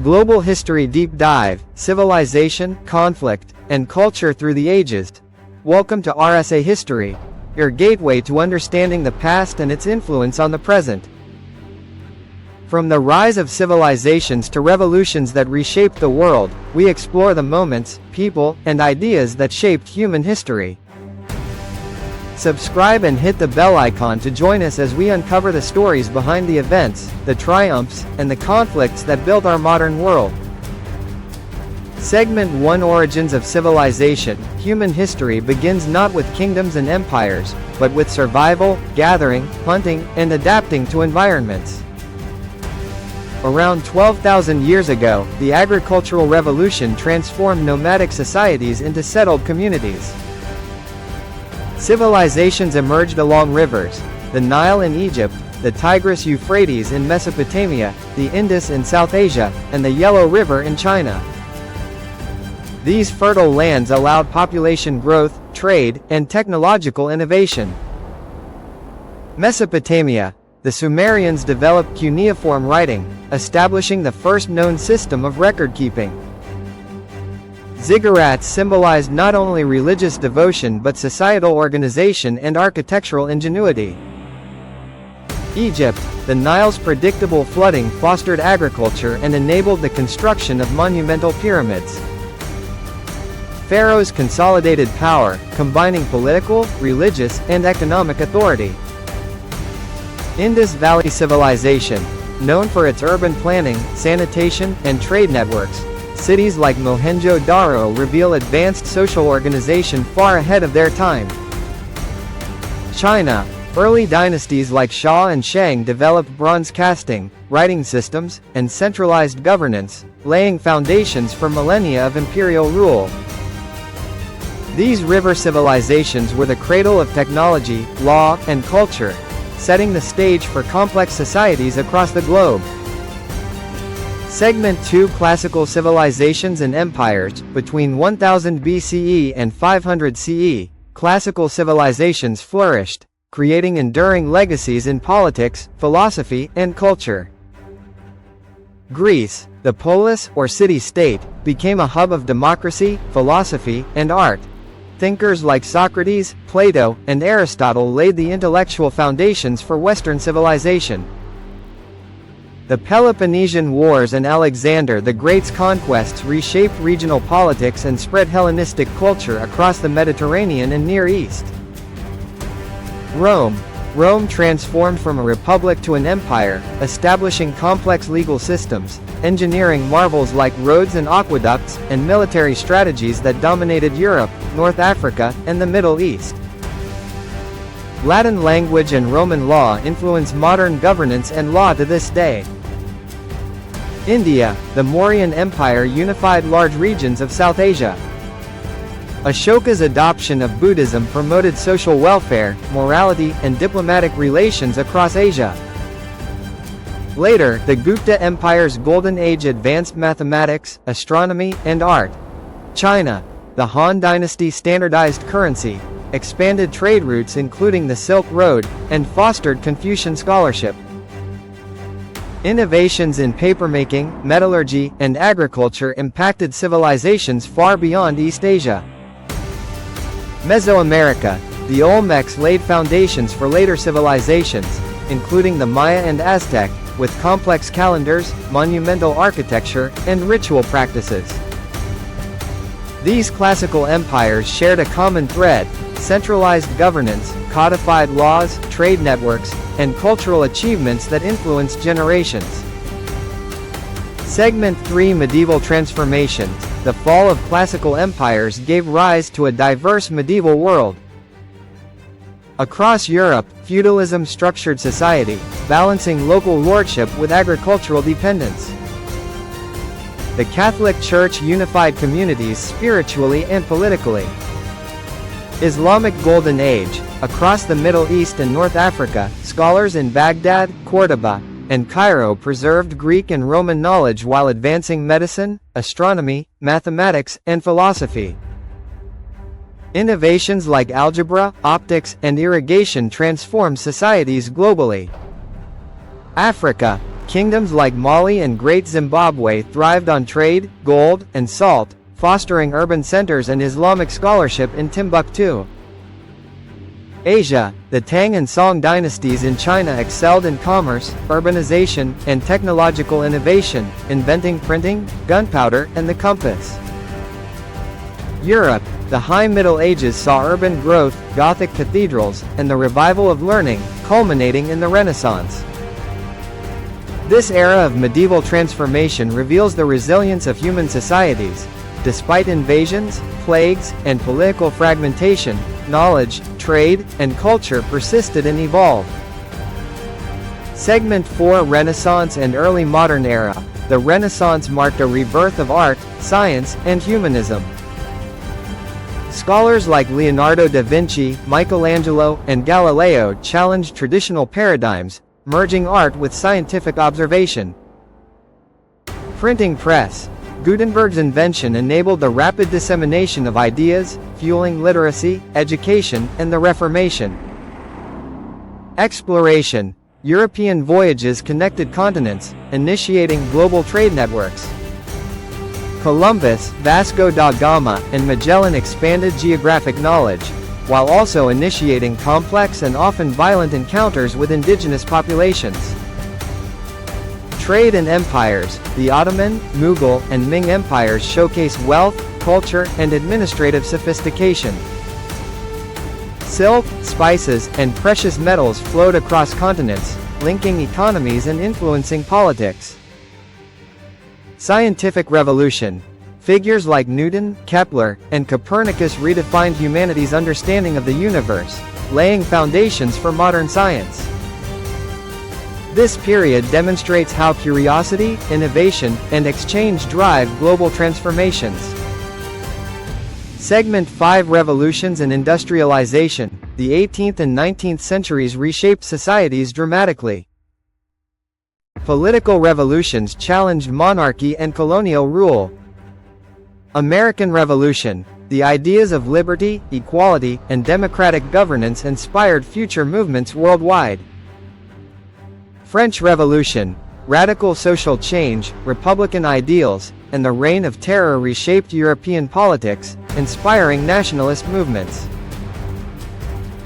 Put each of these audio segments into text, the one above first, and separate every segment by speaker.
Speaker 1: Global History Deep Dive, Civilization, Conflict, and Culture Through the Ages. Welcome to RSA History, your gateway to understanding the past and its influence on the present. From the rise of civilizations to revolutions that reshaped the world, we explore the moments, people, and ideas that shaped human history. Subscribe and hit the bell icon to join us as we uncover the stories behind the events, the triumphs, and the conflicts that built our modern world. Segment 1: Origins of Civilization. Human history begins not with kingdoms and empires, but with survival, gathering, hunting, and adapting to environments. Around 12,000 years ago, the agricultural revolution transformed nomadic societies into settled communities. Civilizations emerged along rivers: the Nile in Egypt, the Tigris-Euphrates in Mesopotamia, the Indus in South Asia, and the Yellow River in China. These fertile lands allowed population growth, trade, and technological innovation. Mesopotamia. The Sumerians developed cuneiform writing, establishing the first known system of record-keeping. Ziggurats symbolized not only religious devotion but societal organization and architectural ingenuity. Egypt. The Nile's predictable flooding fostered agriculture and enabled the construction of monumental pyramids. Pharaohs consolidated power, combining political, religious, and economic authority. Indus Valley Civilization. Known for its urban planning, sanitation, and trade networks, cities like Mohenjo-Daro reveal advanced social organization far ahead of their time. China. Early dynasties like Shao and Shang developed bronze casting, writing systems, and centralized governance, laying foundations for millennia of imperial rule. These river civilizations were the cradle of technology, law, and culture, setting the stage for complex societies across the globe. Segment 2: Classical Civilizations and Empires. Between 1000 BCE and 500 CE, classical civilizations flourished, creating enduring legacies in politics, philosophy, and culture. Greece, the polis, or city-state, became a hub of democracy, philosophy, and art. Thinkers like Socrates, Plato, and Aristotle laid the intellectual foundations for Western civilization. The Peloponnesian Wars and Alexander the Great's conquests reshaped regional politics and spread Hellenistic culture across the Mediterranean and Near East. Rome. Rome transformed from a republic to an empire, establishing complex legal systems, engineering marvels like roads and aqueducts, and military strategies that dominated Europe, North Africa, and the Middle East. Latin language and Roman law influence modern governance and law to this day. India. The Mauryan Empire unified large regions of South Asia. Ashoka's adoption of Buddhism promoted social welfare, morality, and diplomatic relations across Asia. Later, the Gupta Empire's golden age advanced mathematics, astronomy, and art. China. The Han Dynasty standardized currency, expanded trade routes including the Silk Road, and fostered Confucian scholarship. Innovations in papermaking, metallurgy, and agriculture impacted civilizations far beyond East Asia. Mesoamerica. The Olmecs laid foundations for later civilizations, including the Maya and Aztec, with complex calendars, monumental architecture, and ritual practices. These classical empires shared a common thread: centralized governance, codified laws, trade networks, and cultural achievements that influenced generations. Segment 3: Medieval Transformations. The fall of classical empires gave rise to a diverse medieval world. Across Europe, feudalism structured society, balancing local lordship with agricultural dependence. The Catholic Church unified communities spiritually and politically. Islamic Golden Age. Across the Middle East and North Africa, scholars in Baghdad, Cordoba, and Cairo preserved Greek and Roman knowledge while advancing medicine, astronomy, mathematics, and philosophy. Innovations like algebra, optics, and irrigation transformed societies globally. Africa. Kingdoms like Mali and Great Zimbabwe thrived on trade, gold, and salt, fostering urban centers and Islamic scholarship in Timbuktu. Asia, the Tang and Song dynasties in China excelled in commerce, urbanization, and technological innovation, inventing printing, gunpowder, and the compass. Europe, the High Middle Ages saw urban growth, Gothic cathedrals, and the revival of learning, culminating in the Renaissance. This era of medieval transformation reveals the resilience of human societies. Despite invasions, plagues, and political fragmentation, knowledge, trade, and culture persisted and evolved. Segment 4: Renaissance and Early Modern Era. The Renaissance marked a rebirth of art, science, and humanism. Scholars like Leonardo da Vinci, Michelangelo, and Galileo challenged traditional paradigms, merging art with scientific observation. Printing press. Gutenberg's invention enabled the rapid dissemination of ideas, fueling literacy, education, and the Reformation. Exploration. European voyages connected continents, initiating global trade networks. Columbus, Vasco da Gama, and Magellan expanded geographic knowledge, while also initiating complex and often violent encounters with indigenous populations. Trade and empires. The Ottoman, Mughal, and Ming empires showcase wealth, culture, and administrative sophistication. Silk, spices, and precious metals flowed across continents, linking economies and influencing politics. Scientific revolution. Figures like Newton, Kepler, and Copernicus redefined humanity's understanding of the universe, laying foundations for modern science. This period demonstrates how curiosity, innovation, and exchange drive global transformations. Segment 5: Revolutions and Industrialization. The 18th and 19th centuries reshaped societies dramatically. Political revolutions challenged monarchy and colonial rule. American Revolution. The ideas of liberty, equality, and democratic governance inspired future movements worldwide. French Revolution. Radical social change, republican ideals, and the Reign of Terror reshaped European politics, inspiring nationalist movements.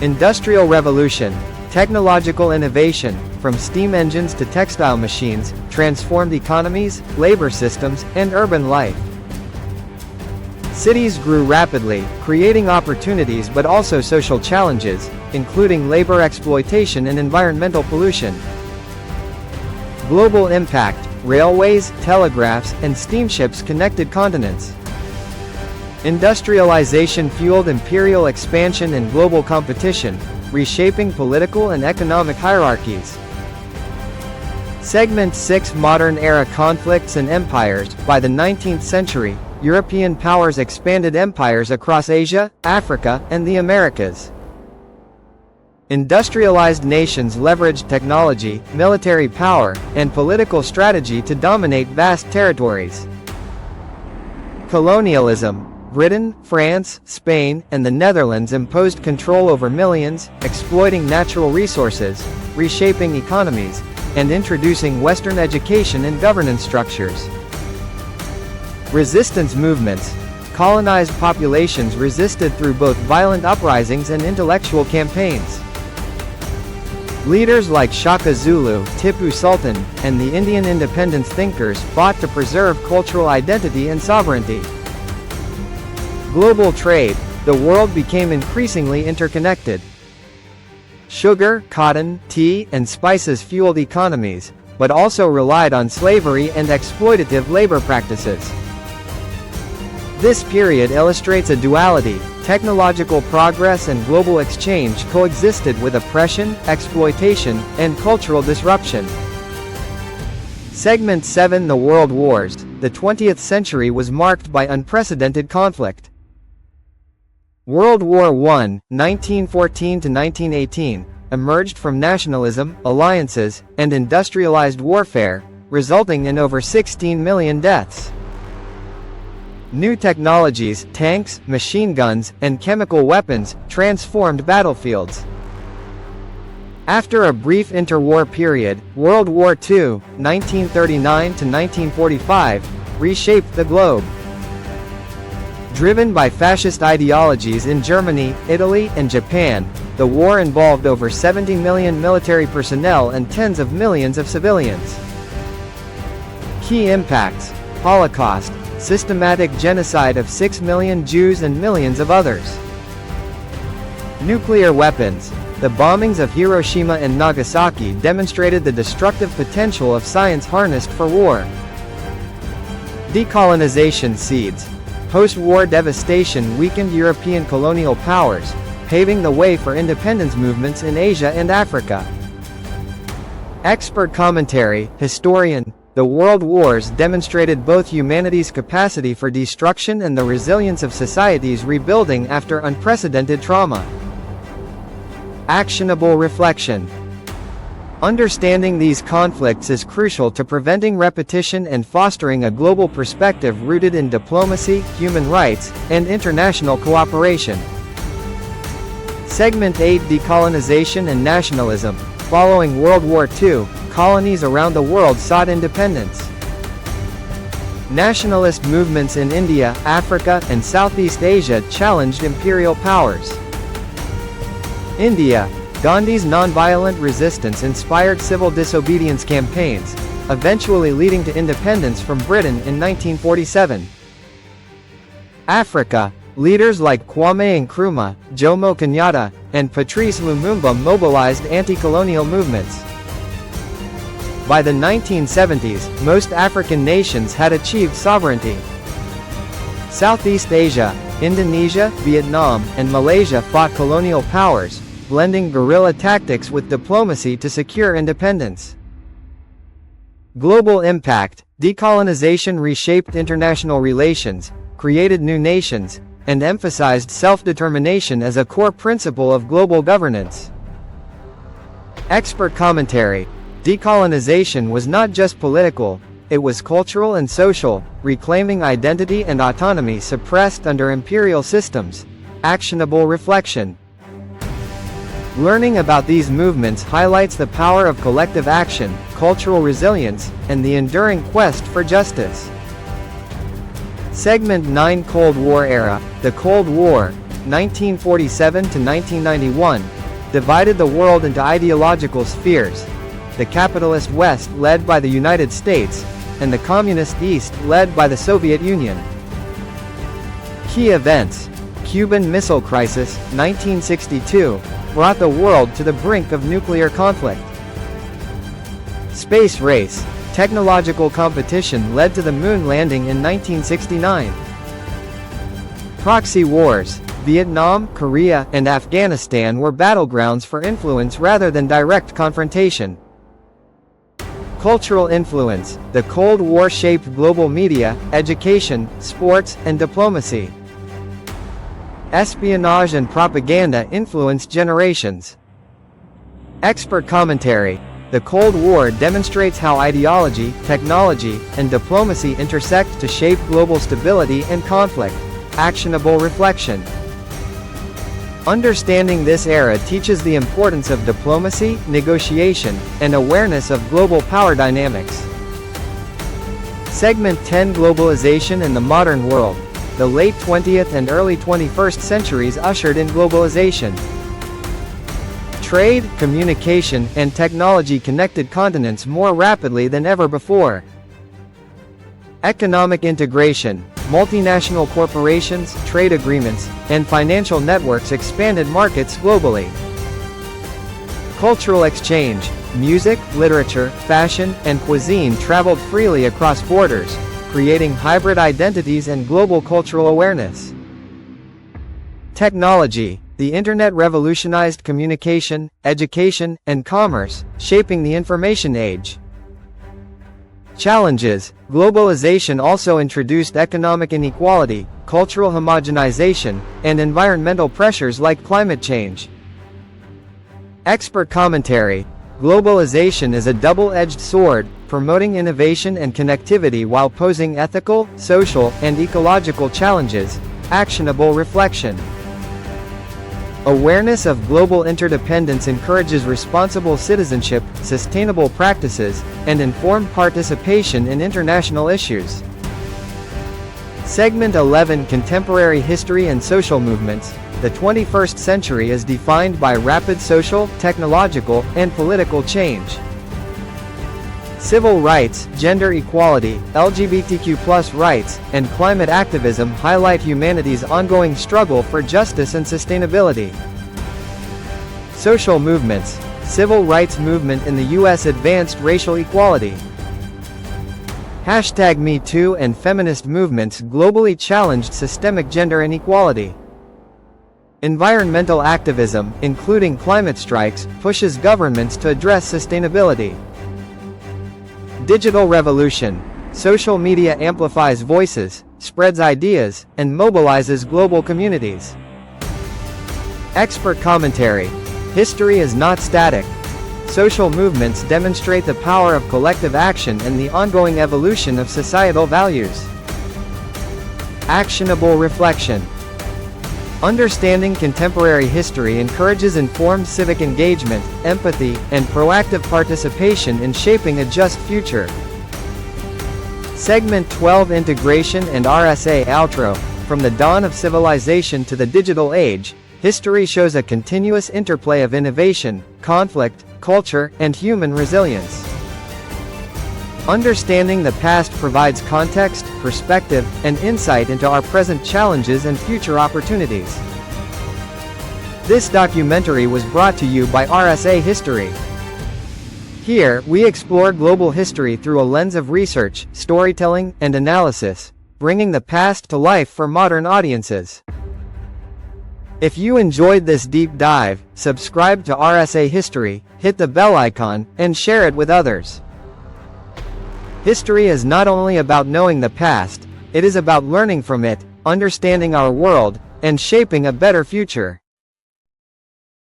Speaker 1: Industrial Revolution. Technological innovation, from steam engines to textile machines, transformed economies, labor systems, and urban life. Cities grew rapidly, creating opportunities but also social challenges, including labor exploitation and environmental pollution. Global impact. Railways, telegraphs, and steamships connected continents. Industrialization fueled imperial expansion and global competition, reshaping political and economic hierarchies. Segment 6: Modern Era Conflicts and Empires. By the 19th century, European powers expanded empires across Asia, Africa, and the Americas. Industrialized nations leveraged technology, military power, and political strategy to dominate vast territories. Colonialism. Britain, France, Spain, and the Netherlands imposed control over millions, exploiting natural resources, reshaping economies, and introducing Western education and governance structures. Resistance movements. Colonized populations resisted through both violent uprisings and intellectual campaigns. Leaders like Shaka Zulu, Tipu Sultan, and the Indian independence thinkers fought to preserve cultural identity and sovereignty. Global trade. The world became increasingly interconnected. Sugar, cotton, tea, and spices fueled economies, but also relied on slavery and exploitative labor practices. This period illustrates a duality. Technological progress and global exchange coexisted with oppression, exploitation, and cultural disruption. Segment 7: The World Wars. The 20th century was marked by unprecedented conflict. World War I, 1914–1918, emerged from nationalism, alliances, and industrialized warfare, resulting in over 16 million deaths. New technologies, tanks, machine guns, and chemical weapons, transformed battlefields. After a brief interwar period, World War II, 1939 to 1945, reshaped the globe. Driven by fascist ideologies in Germany, Italy, and Japan, the war involved over 70 million military personnel and tens of millions of civilians. Key impacts: Holocaust, systematic genocide of 6 million Jews and millions of others. Nuclear weapons. The bombings of Hiroshima and Nagasaki demonstrated the destructive potential of science harnessed for war. Decolonization seeds. Post-war devastation weakened European colonial powers, paving the way for independence movements in Asia and Africa. Expert commentary. Historian. The world wars demonstrated both humanity's capacity for destruction and the resilience of societies rebuilding after unprecedented trauma. Actionable reflection. Understanding these conflicts is crucial to preventing repetition and fostering a global perspective rooted in diplomacy, human rights, and international cooperation. Segment 8: Decolonization and Nationalism. Following World War II, colonies around the world sought independence. Nationalist movements in India, Africa, and Southeast Asia challenged imperial powers. India. Gandhi's nonviolent resistance inspired civil disobedience campaigns, eventually leading to independence from Britain in 1947. Africa. Leaders like Kwame Nkrumah, Jomo Kenyatta, and Patrice Lumumba mobilized anti-colonial movements. By the 1970s, most African nations had achieved sovereignty. Southeast Asia. Indonesia, Vietnam, and Malaysia fought colonial powers, blending guerrilla tactics with diplomacy to secure independence. Global impact. Decolonization reshaped international relations, created new nations, and emphasized self-determination as a core principle of global governance. Expert commentary. Decolonization was not just political, it was cultural and social, reclaiming identity and autonomy suppressed under imperial systems. Actionable reflection. Learning about these movements highlights the power of collective action, cultural resilience, and the enduring quest for justice. Segment 9: Cold War Era. The Cold War, 1947 to 1991, divided the world into ideological spheres: the capitalist West led by the United States, and the communist East led by the Soviet Union. Key events. Cuban Missile Crisis, 1962, brought the world to the brink of nuclear conflict. Space race. Technological competition led to the moon landing in 1969. Proxy wars. Vietnam, Korea, and Afghanistan were battlegrounds for influence rather than direct confrontation. Cultural influence. The Cold War shaped global media, education, sports, and diplomacy. Espionage and propaganda influenced generations. Expert commentary. The Cold War demonstrates how ideology, technology, and diplomacy intersect to shape global stability and conflict. Actionable reflection. Understanding this era teaches the importance of diplomacy, negotiation, and awareness of global power dynamics. Segment 10: Globalization in the Modern World. The late 20th and early 21st centuries ushered in globalization. Trade, communication, and technology connected continents more rapidly than ever before. Economic integration. Multinational corporations, trade agreements, and financial networks expanded markets globally. Cultural exchange. Music, literature, fashion, and cuisine traveled freely across borders, creating hybrid identities and global cultural awareness. Technology. The Internet revolutionized communication, education, and commerce, shaping the information age. Challenges. Globalization also introduced economic inequality, cultural homogenization, and environmental pressures like climate change. Expert commentary. Globalization is a double-edged sword, promoting innovation and connectivity while posing ethical, social, and ecological challenges. Actionable reflection. Awareness of global interdependence encourages responsible citizenship, sustainable practices, and informed participation in international issues. Segment 11: Contemporary History and Social Movements. The 21st century is defined by rapid social, technological, and political change. Civil rights, gender equality, LGBTQ+ rights, and climate activism highlight humanity's ongoing struggle for justice and sustainability. Social movements. Civil rights movement in the U.S. advanced racial equality. #MeToo and feminist movements globally challenged systemic gender inequality. Environmental activism, including climate strikes, pushes governments to address sustainability. Digital revolution. Social media amplifies voices, spreads ideas, and mobilizes global communities. Expert commentary. History is not static. Social movements demonstrate the power of collective action and the ongoing evolution of societal values. Actionable reflection. Understanding contemporary history encourages informed civic engagement, empathy, and proactive participation in shaping a just future. Segment 12: Integration and RSA Outro. From the dawn of civilization to the digital age, history shows a continuous interplay of innovation, conflict, culture, and human resilience. Understanding the past provides context, perspective, and insight into our present challenges and future opportunities. This documentary was brought to you by RSA History. Here, we explore global history through a lens of research, storytelling, and analysis, bringing the past to life for modern audiences. If you enjoyed this deep dive, subscribe to RSA History, hit the bell icon, and share it with others. History is not only about knowing the past, it is about learning from it, understanding our world, and shaping a better future.